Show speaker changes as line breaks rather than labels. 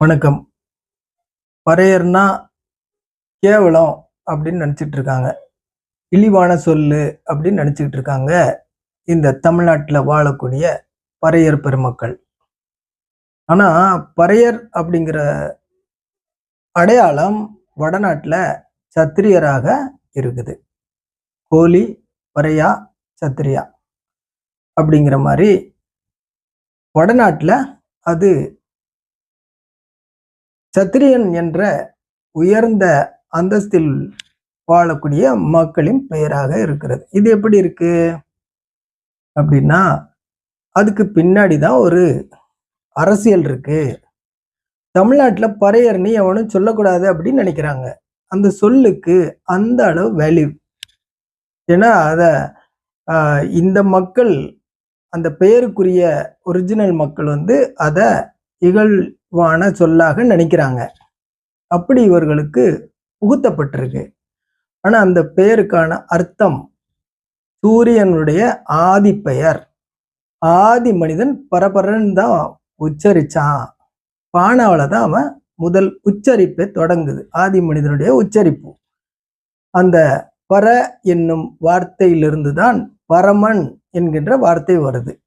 வணக்கம். பறையர்னா கேவலம் அப்படின்னு நினைச்சிட்டு இருக்காங்க. இழிவான சொல்லு அப்படின்னு நினைச்சுக்கிட்டு இருக்காங்க. இந்த தமிழ்நாட்டுல வாழக்கூடிய பறையர் பெருமக்கள். ஆனா, பறையர் அப்படிங்கிற அடையாளம் வடநாட்டுல சத்திரியராக இருக்குது. கோலி, பறையா, சத்திரியா அப்படிங்கிற மாரி வடநாட்டுல அது சத்திரியன் என்ற உயர்ந்த அந்தஸ்தில் வாழக்கூடிய மக்களின் பெயராக இருக்கிறது. இது எப்படி இருக்கு அப்படின்னா, அதுக்கு பின்னாடி தான் ஒரு அரசியல் இருக்கு. தமிழ்நாட்டுல பறையர்ன்னு எவனும் சொல்லக்கூடாது அப்படின்னு நினைக்கிறாங்க. அந்த சொல்லுக்கு அந்த அளவு வேல்யூ. ஏன்னா, அத இந்த மக்கள் அந்த பெயருக்குரிய ஒரிஜினல் மக்கள் வந்து அத இகழ்வான சொல்லாக நினைக்கிறாங்க. அப்படி இவர்களுக்கு புகுத்தப்பட்டிருக்கு. ஆனா, அந்த பெயருக்கான அர்த்தம் சூரியனுடைய ஆதி பெயர். ஆதி மனிதன் பரபரன்னு தான் உச்சரிச்சான். பானாவுல தான் அவன் முதல் உச்சரிப்பை தொடங்குது. ஆதி மனிதனுடைய உச்சரிப்பு. அந்த பர என்னும் வார்த்தையிலிருந்து தான் பரமன் என்கின்ற வார்த்தை வருது.